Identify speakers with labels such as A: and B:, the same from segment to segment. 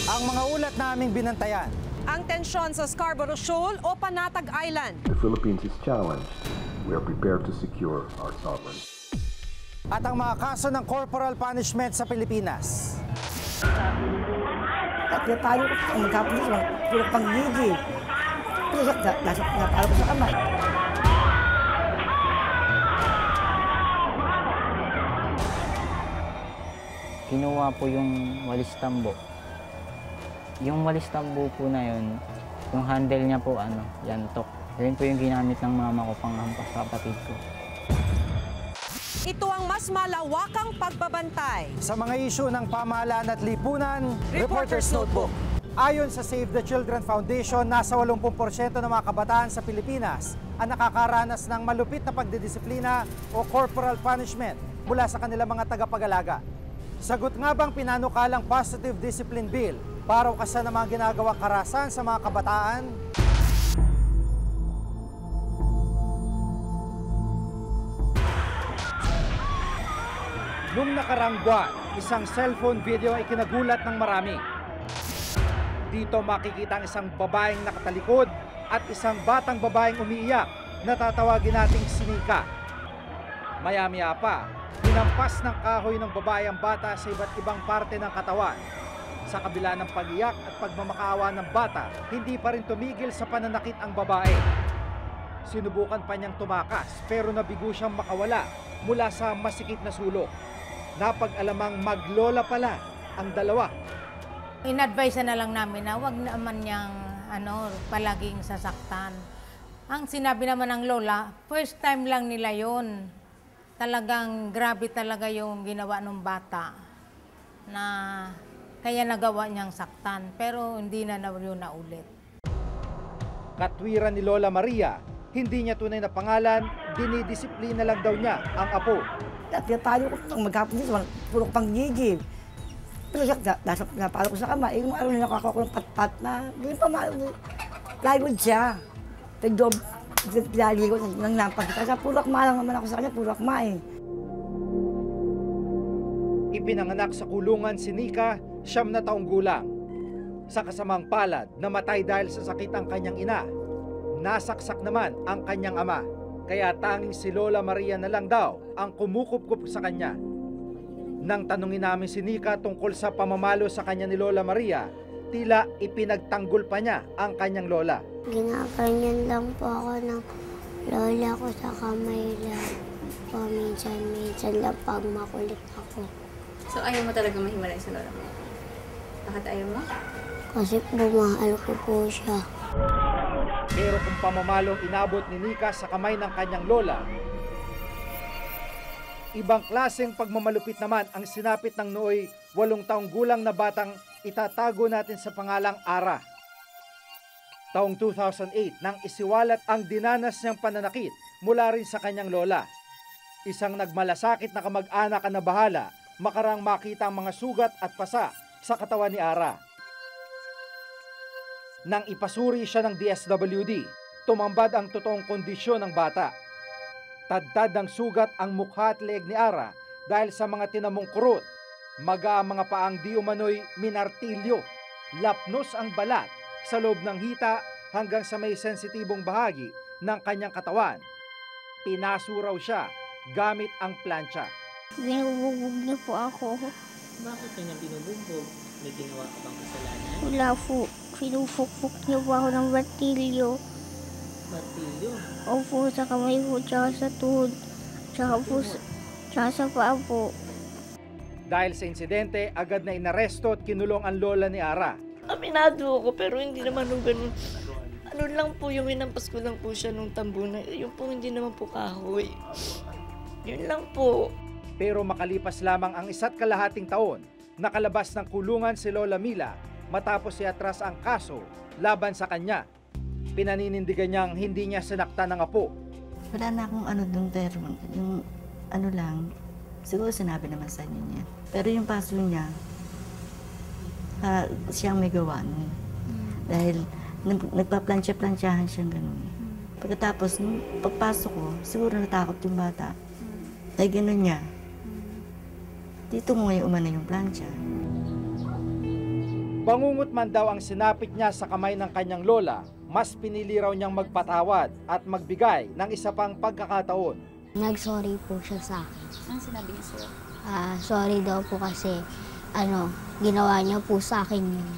A: Ang mga ulat naming binantayan.
B: Ang tensyon sa Scarborough Shoal o Panatag Island.
C: The Philippines is challenged. We are prepared to secure our sovereignty.
A: At ang mga kaso ng corporal punishment sa Pilipinas.
D: At paano ko magkapulis, puro panggigil. Nasok na para ko sa kamay.
E: Kinuha po yung walis tambo. Yung walis tambo po na yun, yung handle niya po, yantok. Yun po yung ginamit ng mama ko pang hampas sa kapatid ko.
B: Ito ang mas malawakang pagbabantay.
A: Sa mga isyu ng pamahalaan at lipunan, Reporter's Notebook. Ayon sa Save the Children Foundation, nasa 80% ng mga kabataan sa Pilipinas ang nakakaranas ng malupit na pagdidisiplina o corporal punishment mula sa kanilang mga tagapag-alaga. Sagot nga bang pinanukalang Positive Discipline Bill para ukasan ng mga ginagawang karahasan sa mga kabataan? Noong nakarang buwan, isang cellphone video ay ikinagulat ng marami. Dito makikita ang isang babaeng nakatalikod at isang batang babaeng umiiyak na tatawagin nating Sinika. Maya-maya pa, hinampas ng kahoy ng babae ang bata sa iba't ibang parte ng katawan. Sa kabila ng pag-iyak at pagmamakaawa ng bata, hindi pa rin tumigil sa pananakit ang babae. Sinubukan pa niyang tumakas pero nabigo siyang makawala mula sa masikip na sulok. Napag-alamang maglola pala ang dalawa.
F: In-advise na lang namin na wag naman niyang palaging sasaktan. Ang sinabi naman ng lola, first time lang nila yon. Talagang grabe talaga yung ginawa ng bata na kaya nagawa niyang saktan, pero hindi na yun naulit.
A: Katwiran ni Lola Maria, hindi niya tunay na pangalan, dinidisiplina lang daw niya ang apo.
D: At paano ko magkapulis, puro panggigil. Pero nasok na para ko sa kamay. Yung na nakakakuha ko ng pat-pat na, hindi pa plywood siya. Pinali ko ng napagkita. Puro akma lang naman ako sa kanya, puro akma eh.
A: Ipinanganak sa kulungan si Nika, 9 na taong gulang. Sa kasamang palad, namatay dahil sa sakit ang kanyang ina. Nasaksak naman ang kanyang ama. Kaya tanging si Lola Maria na lang daw ang kumukupkup sa kanya. Nang tanungin namin si Nika tungkol sa pamamalo sa kanya ni Lola Maria, tila ipinagtanggol pa niya ang kanyang lola.
G: Ginaganyan lang po ako ng lola ko sa kamay lang. Paminsan-minsan lang pag makulit ako.
H: So ayaw mo talaga mahiwalay sa lola mo? Bakit ayaw mo?
G: Kasi bumahal ko po siya.
A: Pero kung pamamalo inabot ni Nika sa kamay ng kanyang lola, ibang klaseng pagmamalupit naman ang sinapit ng nooy 8 taong gulang na batang itatago natin sa pangalang Ara. Taong 2008 nang isiwalat ang dinanas niyang pananakit mula rin sa kanyang lola. Isang nagmalasakit na kamag-anak ang nabahala makarang makita ang mga sugat at pasa sa katawan ni Ara. Nang ipasuri siya ng DSWD, tumambad ang totoong kondisyon ng bata. Tadtad ng sugat ang mukha at leeg ni Ara dahil sa mga tinamong kurot. Maga ang mga paang di umano'y minartilyo. Lapnos ang balat sa loob ng hita hanggang sa may sensitibong bahagi ng kanyang katawan. Pinasuraw siya gamit ang plancha.
G: Binubugbog niyo po ako.
H: Bakit kanya binubugbog? May ginawa ka bang kasalanan?
G: Wala po. Pinupukpuk niyo po ako ng martilyo.
H: Martilyo?
G: Opo, sa kamay po, tsaka sa tuhod. Tsaka sa paa po.
A: Dahil sa insidente, agad na inaresto at kinulong ang lola ni Ara.
I: Aminado ako pero hindi naman nung ganun. Ano lang po, yung inampas ko lang po siya nung tambo na. Yung po hindi naman po kahoy. Yun lang po.
A: Pero makalipas lamang ang 1.5 taon, nakalabas ng kulungan si Lola Mila matapos iatras ang kaso laban sa kanya. Pinaninindigan niyang hindi niya sinaktan ng apo.
J: Wala na akong doon, pero yung lang, siguro sinabi naman sa inyo niya. Pero yung paso niya, siyang may gawa nun. Dahil nagpaplansya-plansyahan siyang ganun. Pagkatapos, nung pagpasok ko, siguro natakot yung bata. Dahil ganun niya, dito mo ngayon umana yung plansya.
A: Bangungot man daw ang sinapit niya sa kamay ng kanyang lola, mas pinili raw niyang magpatawad at magbigay ng isa pang pagkakataon.
G: Nag-sorry po siya sa akin.
H: Anong sinabi niya sa'yo?
G: Sorry daw po kasi ginawa niya po sa akin yun.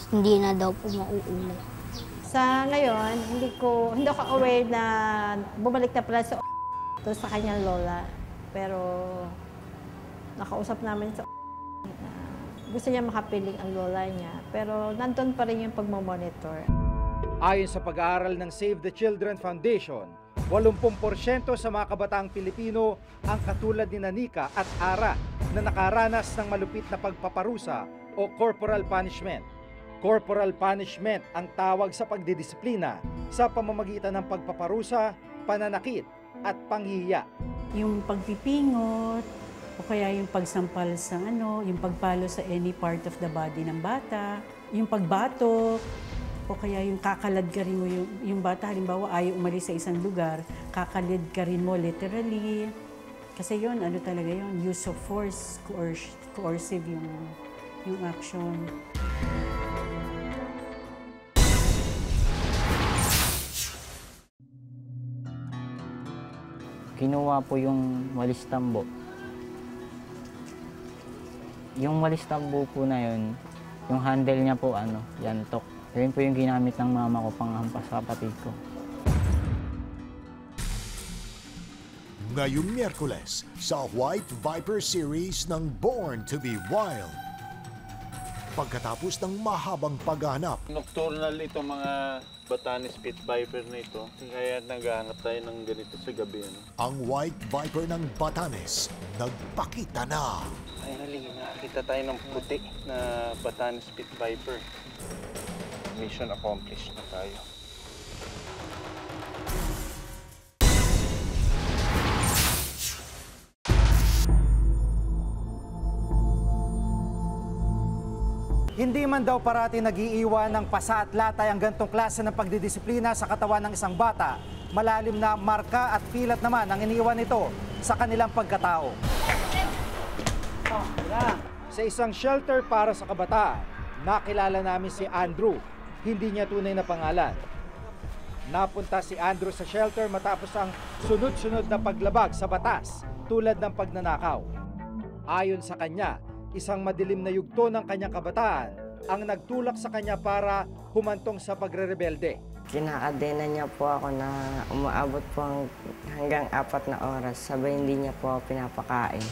G: Hindi na daw po mauulit.
K: Sa ngayon, hindi ako aware na bumalik na pala sa kanyang lola. Pero nakausap namin sa gusto niya makapiling ang lola niya. Pero nandun pa rin yung pagmamonitor.
A: Ayon sa pag-aaral ng Save the Children Foundation, 80% sa mga kabataang Pilipino ang katulad ni Nanika at Ara na nakaranas ng malupit na pagpaparusa o corporal punishment. Corporal punishment ang tawag sa pagdidisiplina sa pamamagitan ng pagpaparusa, pananakit at panghihiya.
L: Yung pagpipingot o kaya yung pagsampal sa yung pagpalo sa any part of the body ng bata, yung pagbato, o kaya yung kakalad ka rin mo yung bata, halimbawa ayaw umalis sa isang lugar, kakalid ka rin mo literally. Kasi yun, talaga yun, use of force, coercive yung action.
E: Kinuha po yung walis tambo. Yung walis tambo po na yun, yung handle niya po yantok. Yun po yung ginamit ng mama ko panghampas sa kapatid ko.
M: Ngayong Miyerkules sa White Viper series ng Born to be Wild. Pagkatapos ng mahabang paghahanap.
N: Nocturnal itong mga Batanes Pit Viper na ito. Kaya naghahanap tayo ng ganito sa gabi.
M: Ang White Viper ng Batanes nagpakita na.
N: Finally, nakakita tayo ng puti na Batanes Pit Viper. Mission accomplished na tayo.
A: Hindi man daw parati nag-iiwan ng pasa at latay ang gantong klase ng pagdidisiplina sa katawan ng isang bata, malalim na marka at pilat naman ang iniiwan nito sa kanilang pagkatao. Sa isang shelter para sa kabataan, nakilala namin si Andrew, hindi niya tunay na pangalan. Napunta si Andrew sa shelter matapos ang sunod-sunod na paglabag sa batas tulad ng pagnanakaw. Ayon sa kanya, isang madilim na yugto ng kanyang kabataan ang nagtulak sa kanya para humantong sa pagre-rebelde.
J: Kinakadena niya po ako na umaabot po hanggang 4 na oras, sabay hindi niya po ako pinapakain.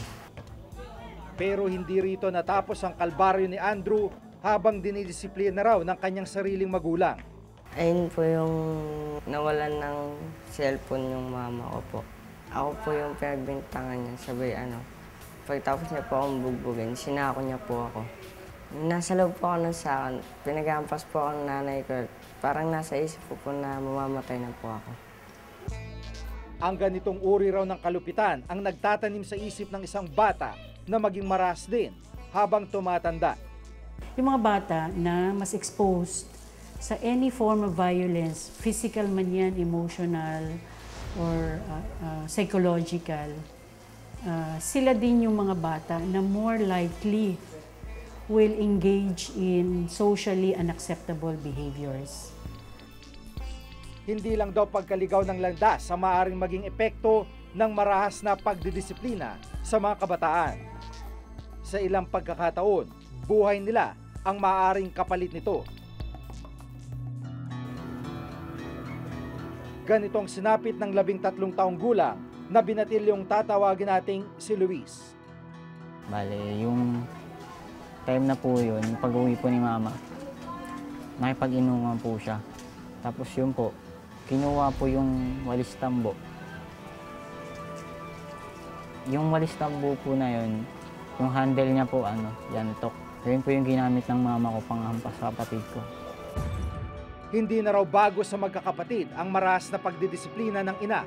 A: Pero hindi rito natapos ang kalbaryo ni Andrew habang dinidisiplina raw ng kanyang sariling magulang.
J: Ayun po yung nawalan ng cellphone yung mama ko po. Ako po yung pinagbintangan niya, sabay pagtapos niya po akong bugbugin, sinako niya po ako. Nasa loob po ako ng sakon, pinaghampas po ako ng nanay ko. Parang nasa isip po na mamamatay na po ako.
A: Ang ganitong uri raw ng kalupitan ang nagtatanim sa isip ng isang bata na maging maras din habang tumatanda.
L: Yung mga bata na mas exposed sa any form of violence, physical man yan, emotional, or psychological, sila din yung mga bata na more likely will engage in socially unacceptable behaviors.
A: Hindi lang daw pagkaligaw ng landas sa maaaring maging epekto ng marahas na pagdidisiplina sa mga kabataan. Sa ilang pagkakataon, buhay nila ang maaaring kapalit nito. Ganitong sinapit ng 13 taong gulang na binatil yung tatawagin nating si Luis.
E: Bale, yung time na po yun, pag-uwi po ni mama, nakipag-inuman po siya. Tapos yun po, kinuha po yung walis tambo. Yung walis tambo po na yun, yung handle niya po, yantok. Yun po yung ginamit ng mama ko panghampas sa kapatid ko.
A: Hindi na raw bago sa magkakapatid ang maras na pagdidisiplina ng ina.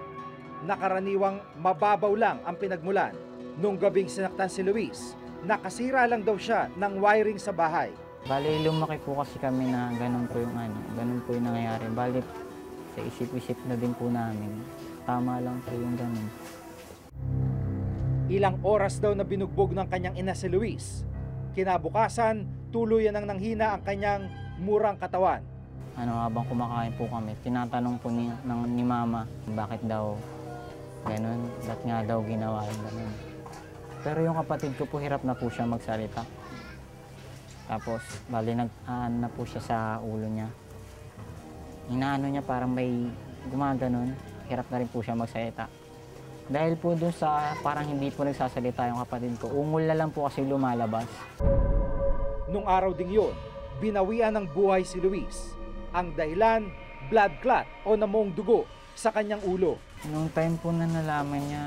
A: Nakaraniwang mababaw lang ang pinagmulan. Nung gabing sinaktan si Luis, nakasira lang daw siya ng wiring sa bahay.
E: Bale, lumaki po kasi kami na ganun po yung nangyayari. Bale, sa isip-isip na din po namin, tama lang po yung ganun.
A: Ilang oras daw na binugbog ng kanyang ina si Luis. Kinabukasan, tuluyan ang nanghina ang kanyang murang katawan.
E: Habang kumakain po kami, tinatanong po ni mama, bakit daw ganun, ba't nga daw ginawa yung ganun. Pero yung kapatid ko po, hirap na po siya magsalita. Tapos, bali nag-aan na po siya sa ulo niya. Inaano niya parang may gumaganon, hirap na rin po siya magsalita. Dahil po dun sa parang hindi po nagsasalita yung kapatid ko, ungol na lang po kasi lumalabas.
A: Nung araw ding yun, binawian ng buhay si Luis. Ang dahilan, blood clot o namuong dugo sa kanyang ulo.
E: Nung time po na nalaman niya,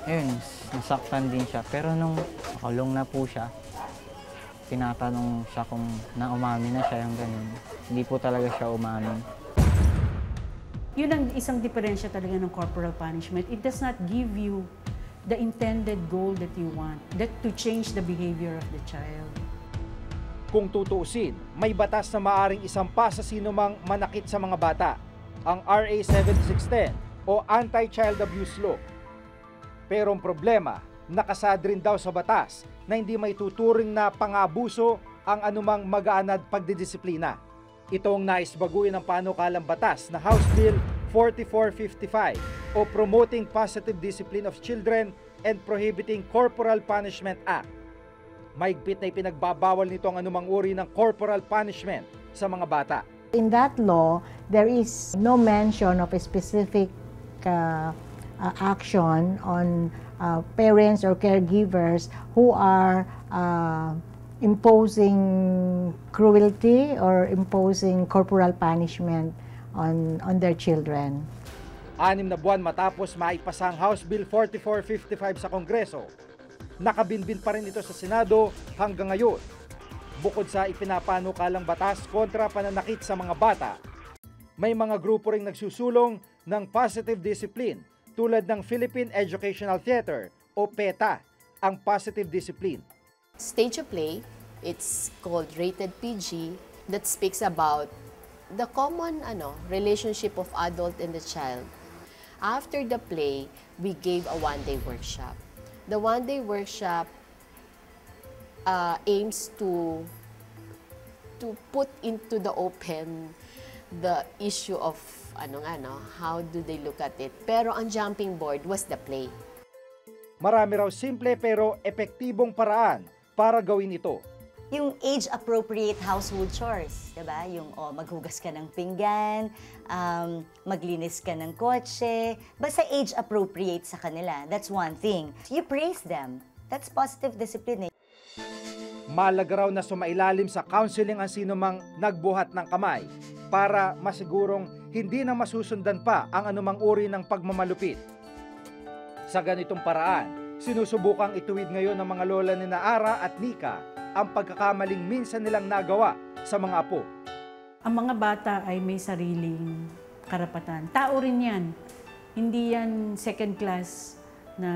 E: ayun, nasaktan din siya. Pero nung nakulong na po siya, tinatanong siya kung naumamin na siya yung ganun. Hindi po talaga siya umamin.
L: Yun ang isang diferensya talaga ng corporal punishment. It does not give you the intended goal that you want, that to change the behavior of the child.
A: Kung tutuusin, may batas na maaring isampa sa sinumang manakit sa mga bata, ang RA 7610 o Anti-Child Abuse Law. Pero ang problema, nakasad rin daw sa batas na hindi may tuturing na pang-abuso ang anumang mag-aanad pagdidisiplina. Ito ang nais baguhin ng panukalang batas na House Bill 4455 o Promoting Positive Discipline of Children and Prohibiting Corporal Punishment Act. Mahigpit na ipinagbabawal nito ang anumang uri ng corporal punishment sa mga bata.
K: In that law, there is no mention of a specific action on parents or caregivers who are imposing cruelty or imposing corporal punishment on their children.
A: 6 na buwan matapos maipasa ang House Bill 4455 sa Kongreso, nakabinbin pa rin ito sa Senado hanggang ngayon. Bukod sa ipinapanukalang batas kontra pananakit sa mga bata, may mga grupo ring nagsusulong ng positive discipline tulad ng Philippine Educational Theater o PETA, ang positive discipline.
O: Stage of play, it's called Rated PG, that speaks about the common relationship of adult and the child. After the play, we gave a one-day workshop. The one-day workshop aims to put into the open the issue of how do they look at it. Pero ang jumping board was the play.
A: Marami raw simple pero epektibong paraan para gawin ito.
P: Yung age-appropriate household chores, diba? Yung maghugas ka ng pinggan, maglinis ka ng kotse, basta age-appropriate sa kanila. That's one thing. You praise them. That's positive discipline.
A: Mahalaga raw na sumailalim sa counseling ang sinumang nagbuhat ng kamay para masigurong hindi na masusundan pa ang anumang uri ng pagmamalupit. Sa ganitong paraan, sinusubukang ituwid ngayon ng mga lola ni Ara at Nika ang pagkakamaling minsan nilang nagawa sa mga apo.
L: Ang mga bata ay may sariling karapatan. Tao rin yan. Hindi yan second class na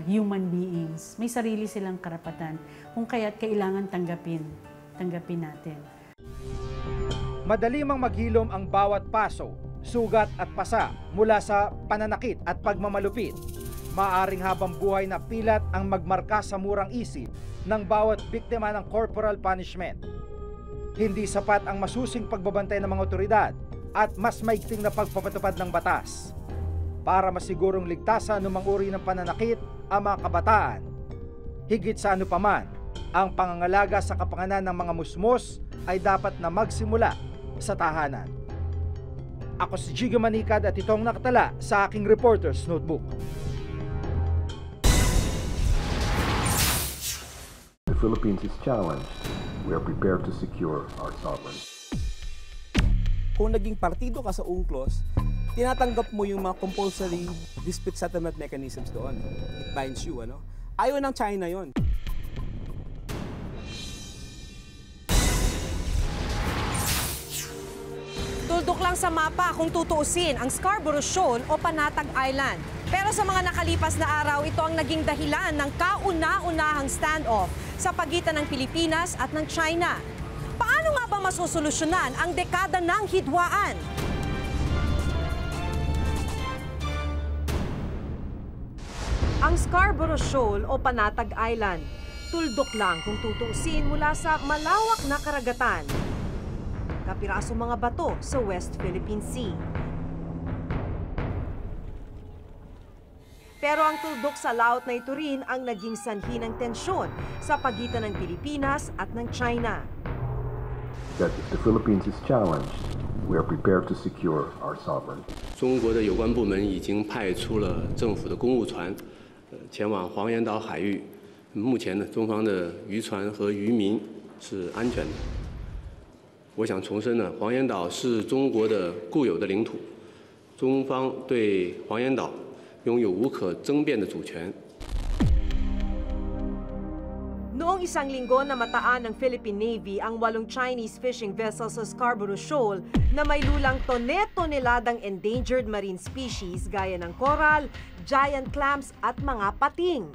L: human beings. May sarili silang karapatan. Kung kaya't kailangan tanggapin natin.
A: Madali mang maghilom ang bawat paso, sugat at pasa mula sa pananakit at pagmamalupit. Maaring habang buhay na pilat ang magmarka sa murang isip ng bawat biktima ng corporal punishment. Hindi sapat ang masusing pagbabantay ng mga otoridad at mas maigting na pagpapatupad ng batas para masigurong ligtasan anumang uri ng pananakit ang mga kabataan. Higit sa ano paman, ang pangangalaga sa kapanganan ng mga musmos ay dapat na magsimula sa tahanan. Ako si Jigo Manicad at itong nakatala sa aking Reporter's Notebook.
C: The Philippines is challenged. We are prepared to secure our sovereignty.
Q: Kung naging partido ka sa UNCLOS, tinatanggap mo yung mga compulsory dispute settlement mechanisms doon. It binds you, Ayaw ng China yon.
B: Tuldok lang sa mapa kung tutuusin ang Scarborough Shoal o Panatag Island. Pero sa mga nakalipas na araw, ito ang naging dahilan ng kauna-unahang standoff sa pagitan ng Pilipinas at ng China. Paano nga ba masusolusyonan ang dekada ng hidwaan? Ang Scarborough Shoal o Panatag Island. Tuldok lang kung tutuusin mula sa malawak na karagatan. Kapirasong mga bato sa West Philippine Sea. Pero ang tuldok sa laut na ito rin ang naging sanhi ng tensyon sa pagitan ng Pilipinas at ng China.
C: That if the Philippines is challenged, we are prepared to secure our sovereignty.
R: 中国的有关部门已经派出了政府的公务船，前往黄岩岛海域。目前呢，中方的渔船和渔民是安全的。我想重申呢，黄岩岛是中国的固有的领土，中方对黄岩岛拥有无可争辩的主权。
B: Noong isang linggo na mataan ng Philippine Navy ang 8 Chinese fishing vessels sa Scarborough Shoal na may lulang toneladang endangered marine species gaya ng coral, giant clams at mga pating.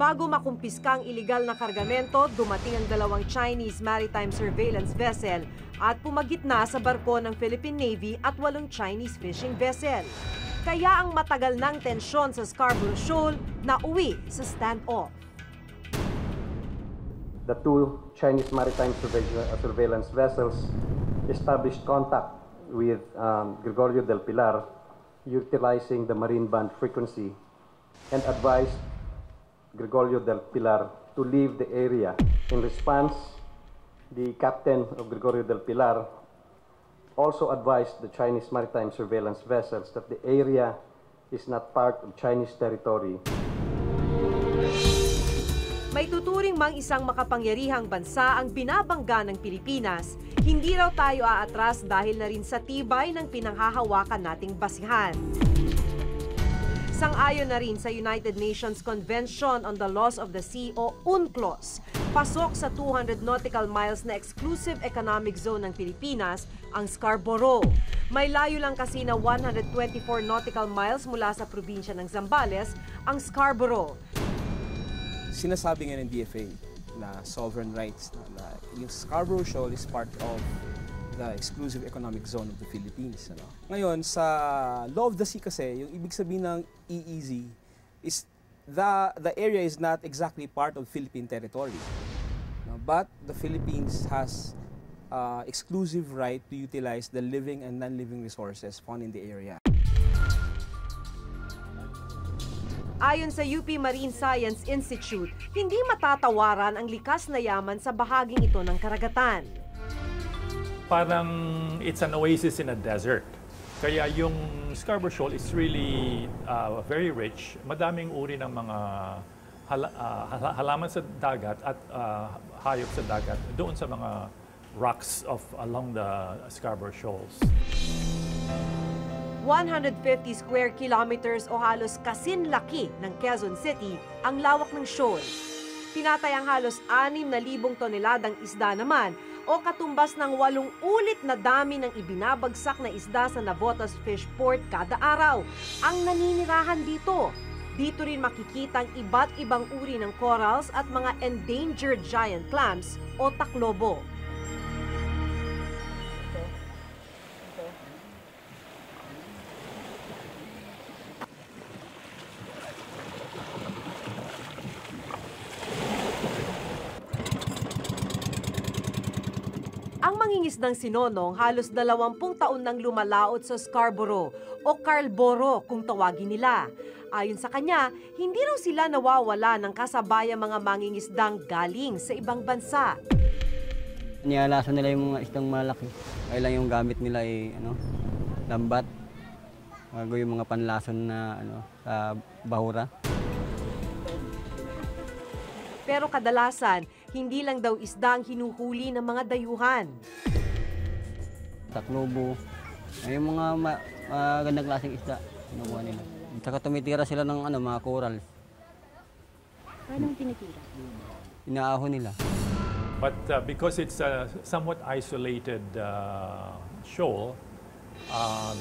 B: Bago makumpiska ang iligal na kargamento, dumating ang 2 Chinese maritime surveillance vessel at pumagitna sa barko ng Philippine Navy at 8 Chinese fishing vessel. Kaya ang matagal ng tensyon sa Scarborough Shoal na uwi sa standoff.
S: The 2 Chinese maritime surveillance vessels established contact with Gregorio del Pilar utilizing the marine band frequency and advised Gregorio del Pilar to leave the area. In response, the captain of Gregorio del Pilar also advised the Chinese maritime surveillance vessels that the area is not part of Chinese territory.
B: May tuturing mang isang makapangyarihang bansa ang binabangga ng Pilipinas, hindi raw tayo aatras dahil na rin sa tibay ng pinanghahawakan nating basihan. Sang-ayon na rin sa United Nations Convention on the Laws of the Sea o UNCLOS. Pasok sa 200 nautical miles na exclusive economic zone ng Pilipinas ang Scarborough. May layo lang kasi na 124 nautical miles mula sa probinsya ng Zambales ang Scarborough.
Q: Sinasabi nga ng DFA na sovereign rights na yung Scarborough Shoal is part of the exclusive economic zone of the Philippines. Ano? Ngayon, sa Law of the Sea kasi, yung ibig sabihin ng EEZ is the area is not exactly part of Philippine territory. No? But the Philippines has exclusive right to utilize the living and non-living resources found in the area.
B: Ayon sa UP Marine Science Institute, hindi matatawaran ang likas na yaman sa bahaging ito ng karagatan.
T: Parang it's an oasis in a desert. Kaya yung Scarborough Shoal is really very rich. Madaming uri ng mga halaman sa dagat at hayop sa dagat doon sa mga rocks along the Scarborough Shoals.
B: 150 square kilometers o halos kasinlaki ng Quezon City ang lawak ng shoal. Tinatayang halos 6,000 toneladang isda naman o katumbas ng 8 ulit na dami ng ibinabagsak na isda sa Navotas Fish Port kada araw ang naninirahan dito. Dito rin makikita ang iba't ibang uri ng corals at mga endangered giant clams o taklobo. Ang mangingisdang si Nonong halos 20 taon nang lumalaot sa Scarborough o Carlboro kung tawagin nila. Ayon sa kanya, hindi raw sila nawawala ng kasabayang mga mangingisdang galing sa ibang bansa.
U: Niyalasan nila yung mga isdang malaki. Kailan yung gamit nila ay lambat. Bago yung mga panlason na sa bahura.
B: Pero kadalasan, hindi lang daw isda ang hinuhuli ng mga dayuhan.
U: Taklobo, yung mga magandang klaseng isda, kinukuha nila. Saka tumitira sila ng mga coral.
K: Paano tinitira?
U: Inaahon nila.
T: But because it's a somewhat isolated shoal,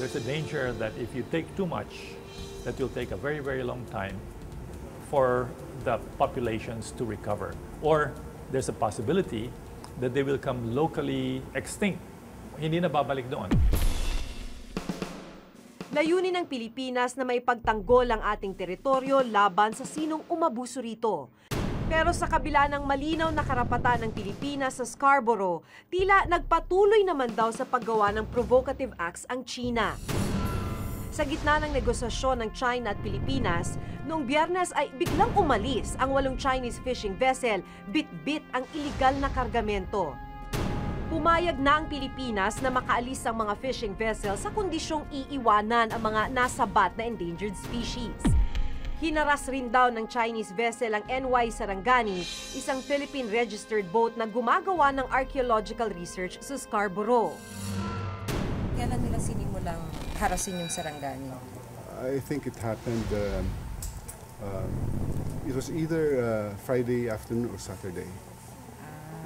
T: there's a danger that if you take too much, that will take a very, very long time for the populations to recover. Or there's a possibility that they will come locally extinct. Hindi na babalik doon.
B: Layunin ng Pilipinas na may pagtanggol ang ating teritoryo laban sa sinong umabuso rito. Pero sa kabila ng malinaw na karapatan ng Pilipinas sa Scarborough, tila nagpatuloy naman daw sa paggawa ng provocative acts ang China. Sa gitna ng negosasyon ng China at Pilipinas, noong Biyernes ay biglang umalis ang 8 Chinese fishing vessel, bit-bit ang iligal na kargamento. Pumayag na ang Pilipinas na makaalis ang mga fishing vessel sa kondisyong iiwanan ang mga nasabat na endangered species. Hinaras rin daw ng Chinese vessel ang NY Sarangani, isang Philippine-registered boat na gumagawa ng archaeological research sa Scarborough.
F: Kailan nila sinimulang harasin yung Sarangani?
V: I think it happened, it was either Friday afternoon or Saturday.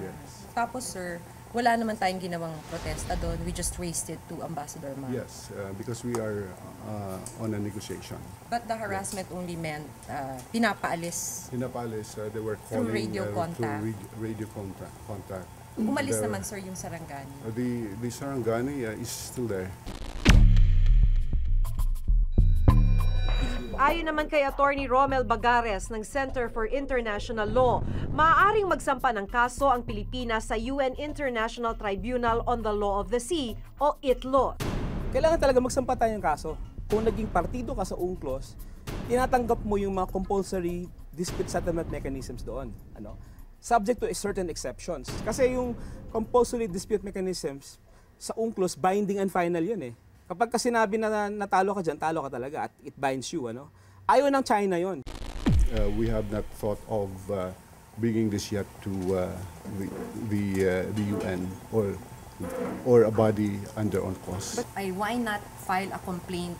V: Yes.
F: Tapos sir, wala naman tayong ginawang protesta doon. We just raised it to Ambassador Ma.
V: Yes, because we are on a negotiation.
F: But the harassment only meant pinapaalis.
V: Pinapaalis, they were calling
F: through radio contact.
V: Radio contact.
F: Umalis naman sir yung Sarangani.
V: The Sarangani is still there.
B: Ayon naman kay Attorney Romel Bagares ng Center for International Law, maaaring magsampa ng kaso ang Pilipinas sa UN International Tribunal on the Law of the Sea o ITLO.
Q: Kailangan talaga magsampa tayo ng kaso. Kung naging partido ka sa UNCLOS, tinatanggap mo yung mga compulsory dispute settlement mechanisms doon. Subject to certain exceptions. Kasi yung compulsory dispute mechanisms sa UNCLOS, binding and final yun eh. Kapag ka sinabi na natalo ka dyan, talo ka talaga at it binds you. Ayaw ng China yun.
V: We have not thought of bringing this yet to the UN or a body under UNCLOS.
F: But why not file a complaint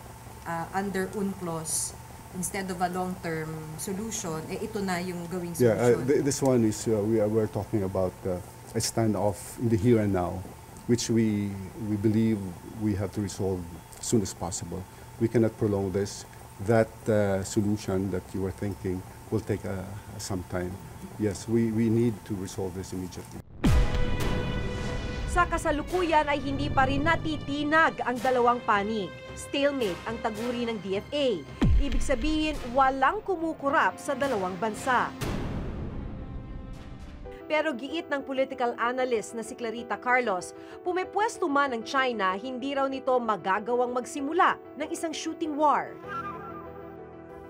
F: under UNCLOS instead of a long-term solution? Ito na yung gawing solution.
V: Yeah, this one is we're talking about a standoff in the here and now, which we believe we have to resolve as soon as possible. We cannot prolong this. That solution that you were thinking will take some time. Yes, we need to resolve this immediately.
B: Sa kasalukuyan ay hindi pa rin natitinag ang dalawang panig. Stalemate ang taguri ng DFA. Ibig sabihin, walang kumukurap sa dalawang bansa. Pero giit ng political analyst na si Clarita Carlos, pumepwesto man ang China, hindi raw nito magagawang magsimula ng isang shooting war.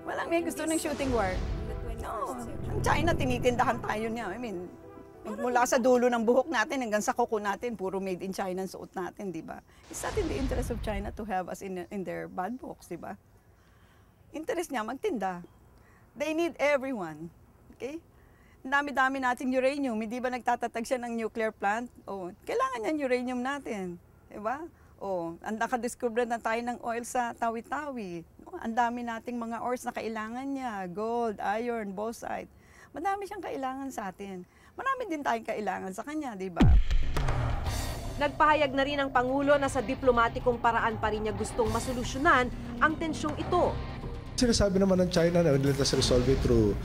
W: Walang may gusto ng shooting war. No, ang China, tinitindahan tayo niya. I mean, mula sa dulo ng buhok natin hanggang sa kuko natin, puro made in China ang suot natin, di ba? It's not in the interest of China to have us in their bad books, di ba? Interest niya magtinda. They need everyone. Okay? Dami-dami nating uranium, hindi ba nagtatatag siya ng nuclear plant? Kailangan niyan uranium natin, di ba? Ang nakadiscover na tayo ng oil sa Tawi-Tawi. Ang dami nating mga ores na kailangan niya, gold, iron, bauxite. Madami siyang kailangan sa atin. Marami din tayong kailangan sa kanya, di ba?
B: Nagpahayag na rin ang Pangulo na sa diplomatikong paraan pa rin niya gustong masolusyonan ang tensyong ito.
X: Sinasabi naman ng China na let us resolve it through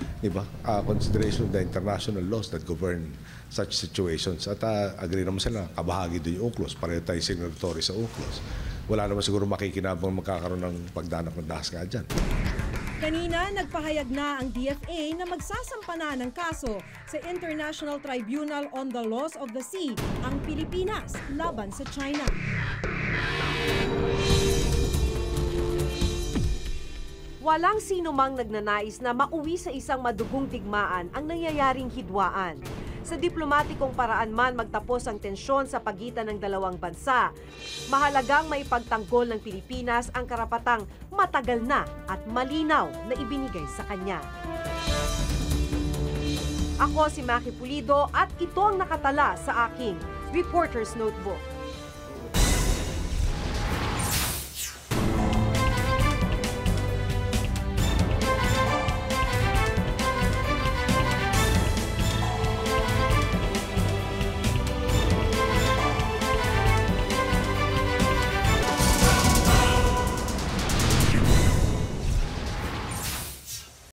X: consideration of the international laws that govern such situations. At agree naman sila, kabahagi din yung UNCLOS, pareho tayo signatory sa UNCLOS. Wala naman siguro makikinabang magkakaroon ng pagdanap ng dahaska dyan.
B: Kanina, nagpahayag na ang DFA na magsasampa na ng kaso sa International Tribunal on the Laws of the Sea ang Pilipinas laban sa China. Walang sino mang nagnanais na mauwi sa isang madugong digmaan ang nangyayaring hidwaan. Sa diplomatikong paraan man magtapos ang tensyon sa pagitan ng dalawang bansa, mahalagang maipagtanggol ng Pilipinas ang karapatang matagal na at malinaw na ibinigay sa kanya. Ako si Maki Pulido at ito ang nakatala sa aking Reporter's Notebook.